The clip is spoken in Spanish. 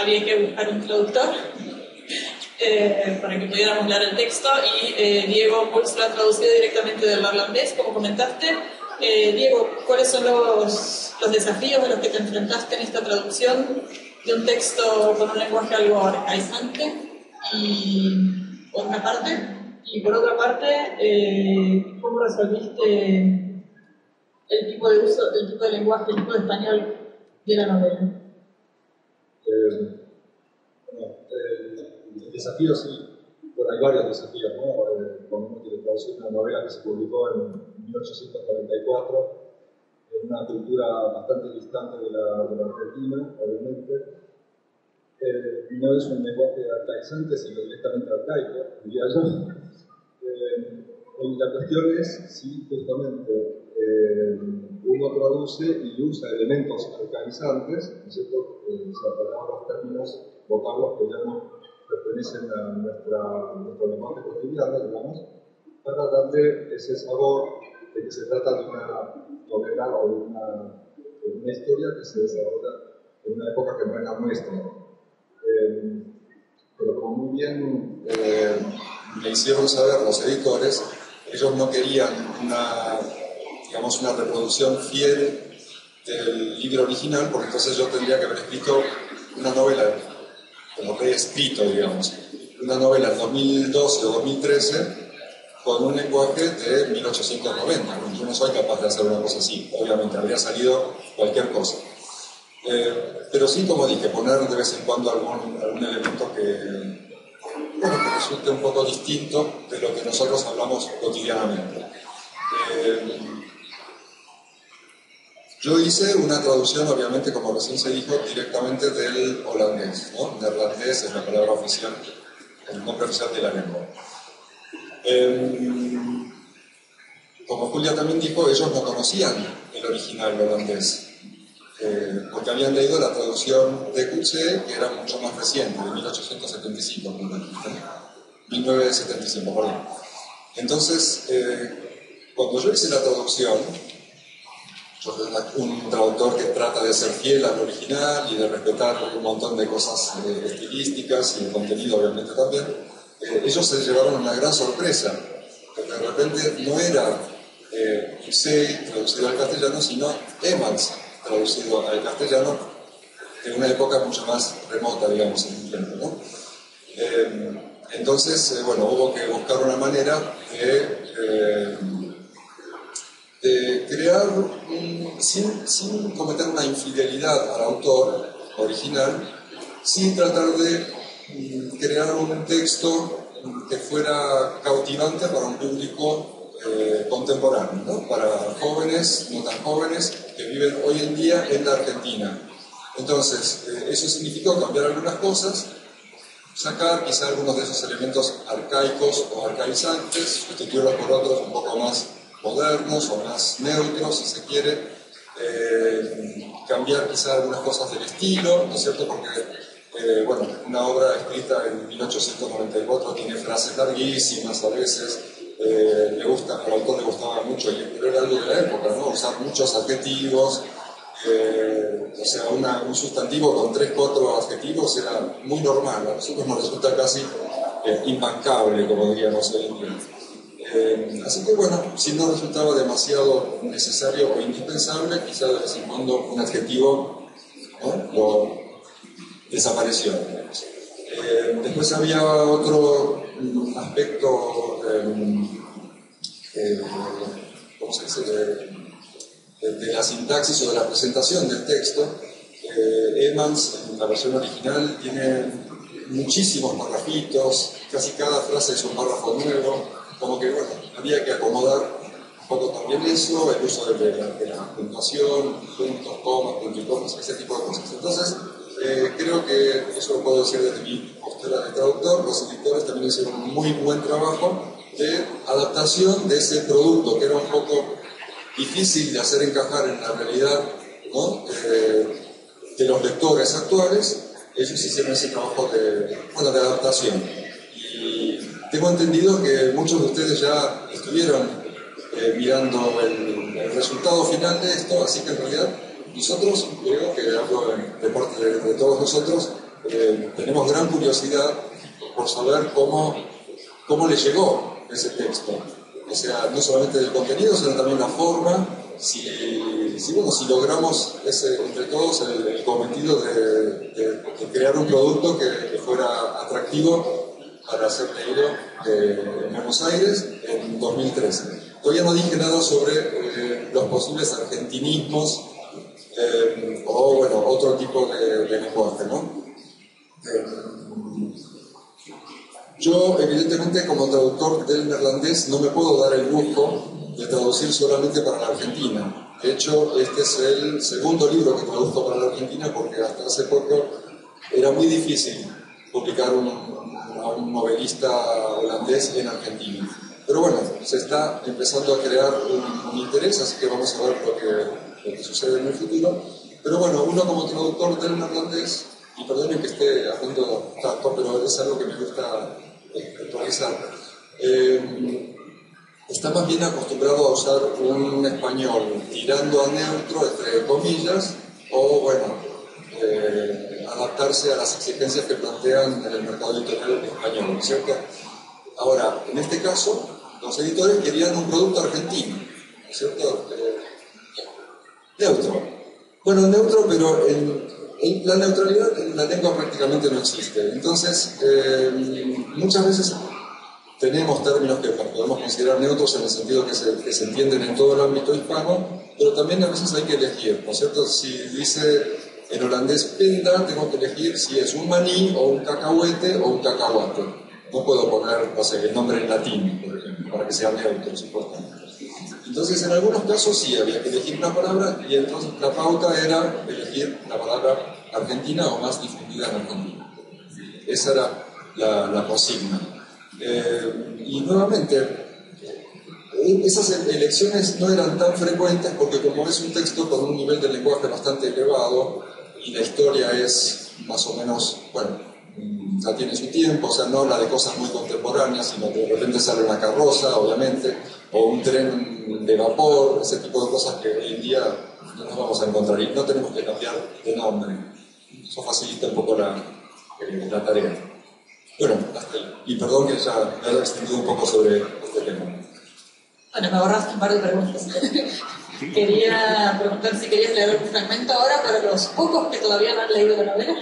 había que buscar un traductor para que pudiéramos leer el texto, y Diego Puig lo ha traducido directamente del neerlandés, como comentaste. Diego, ¿cuáles son los desafíos a los que te enfrentaste en esta traducción de un texto con un lenguaje algo arcaizante? Por una parte, y por otra parte, ¿cómo resolviste el tipo de uso, el tipo de lenguaje, el tipo de español de la novela? El desafío, sí, bueno, hay varios desafíos, ¿no? Cuando uno quiere traducir una novela que se publicó en 1844, en una cultura bastante distante de la Argentina, obviamente. No es un lenguaje arcaizante, sino directamente arcaico, diría yo. La cuestión es si justamente uno traduce y usa elementos arcaizantes, ¿no es cierto? Palabras, términos, vocablos que ya no pertenecen a nuestro lenguaje cotidiano, digamos, para darle ese sabor de que se trata de una novela o de una historia que se desarrolla en una época que no es la nuestra. Pero como muy bien me hicieron saber los editores, ellos no querían una reproducción fiel del libro original, porque entonces yo tendría que haber escrito una novela, como reescrito, digamos, una novela en 2012 o 2013 con un lenguaje de 1890. Yo no soy capaz de hacer una cosa así, obviamente, habría salido cualquier cosa. Pero sí, como dije, poner de vez en cuando algún elemento que resulte un poco distinto de lo que nosotros hablamos cotidianamente. Yo hice una traducción, obviamente, como recién se dijo, directamente del holandés, ¿no? Neerlandés es la palabra oficial, el nombre oficial de la lengua. Como Julia también dijo, ellos no conocían el original holandés, porque habían leído la traducción de Coetzee, que era mucho más reciente, de 1875, 1975, perdón. Entonces, cuando yo hice la traducción, yo soy un traductor que trata de ser fiel al original y de respetar un montón de cosas estilísticas y de contenido, obviamente, también, ellos se llevaron una gran sorpresa, porque de repente no era Coetzee traducido al castellano, sino Emmons traducido al castellano en una época mucho más remota, digamos, en el tiempo, ¿no? Entonces, bueno, hubo que buscar una manera de crear, sin cometer una infidelidad al autor original, sin tratar de crear un texto que fuera cautivante para un público contemporáneo, ¿no? Para jóvenes, no tan jóvenes, que viven hoy en día en la Argentina. Entonces, eso significó cambiar algunas cosas, sacar quizá algunos de esos elementos arcaicos o arcaizantes, sustituirlos por otros un poco más modernos o más neutros, si se quiere, cambiar quizá algunas cosas del estilo, ¿no es cierto? Porque, bueno, una obra escrita en 1894 tiene frases larguísimas a veces, al autor le gustaba mucho, pero era algo de la época, ¿no? Usar muchos adjetivos, o sea, un sustantivo con 3 o 4 adjetivos era muy normal. A nosotros nos resulta casi imbancable, como diríamos hoy en día. Así que bueno, si no resultaba demasiado necesario o indispensable, quizá de vez en cuando un adjetivo, ¿no? Desapareció, digamos. Después había otro aspecto, ¿cómo se dice?, de la sintaxis o de la presentación del texto. Emmons, en la versión original, tiene muchísimos parrafitos, casi cada frase es un párrafo nuevo, como que, bueno, había que acomodar un poco también eso, el uso de la puntuación, puntos, comas, punticomas, ese tipo de cosas. Entonces, creo que eso lo puedo decir desde mi postura de traductor. Los editores también hicieron un muy buen trabajo de adaptación de ese producto, que era un poco difícil de hacer encajar en la realidad, ¿no? De los lectores actuales. Ellos hicieron ese trabajo de adaptación. Y tengo entendido que muchos de ustedes ya estuvieron mirando el resultado final de esto, así que en realidad nosotros, creo que hablo de parte de todos nosotros, tenemos gran curiosidad por saber cómo le llegó ese texto. O sea, no solamente del contenido, sino también la forma, si logramos entre todos el cometido de crear un producto que fuera atractivo para ser leído en Buenos Aires en 2013. Todavía no dije nada sobre los posibles argentinismos o, bueno, otro tipo de lenguaje, ¿no? Yo, evidentemente, como traductor del neerlandés, no me puedo dar el lujo de traducir solamente para la Argentina. De hecho, este es el segundo libro que traduzco para la Argentina, porque hasta hace poco era muy difícil publicar a un novelista holandés en Argentina. Pero bueno, se está empezando a crear un interés, así que vamos a ver lo que sucede en el futuro. Pero bueno, uno como traductor del neerlandés, y perdonen que esté hablando tanto, pero es algo que me gusta actualizar, está más bien acostumbrado a usar un español tirando a neutro, entre comillas, o bueno, adaptarse a las exigencias que plantean en el mercado editorial español, ¿cierto? Ahora, en este caso, los editores querían un producto argentino, ¿cierto? Neutro. Bueno, neutro, pero la neutralidad en la lengua prácticamente no existe. Entonces, muchas veces tenemos términos que podemos considerar neutros en el sentido que se entienden en todo el ámbito hispano, pero también a veces hay que elegir, ¿no es cierto? Si dice en holandés penda, tengo que elegir si es un maní o un cacahuete o un cacahuate. No puedo poner, no sé, el nombre en latín, por ejemplo, para que sea neutro, es importante. Entonces, en algunos casos sí había que elegir una palabra, y entonces la pauta era elegir la palabra argentina o más difundida en Argentina. Esa era la consigna. Y nuevamente, esas elecciones no eran tan frecuentes porque como es un texto con un nivel de lenguaje bastante elevado y la historia es más o menos, bueno, ya tiene su tiempo, o sea, no habla de cosas muy contemporáneas, sino que de repente sale una carroza, obviamente, o un tren de vapor, ese tipo de cosas que hoy en día no nos vamos a encontrar y no tenemos que cambiar de nombre. Eso facilita un poco la tarea. Bueno, hasta ahí. Y perdón que ya me haya extendido un poco sobre este tema. Bueno, me ahorraste un par de preguntas. Quería preguntar si querías leer algún fragmento ahora para los pocos que todavía no han leído la novela.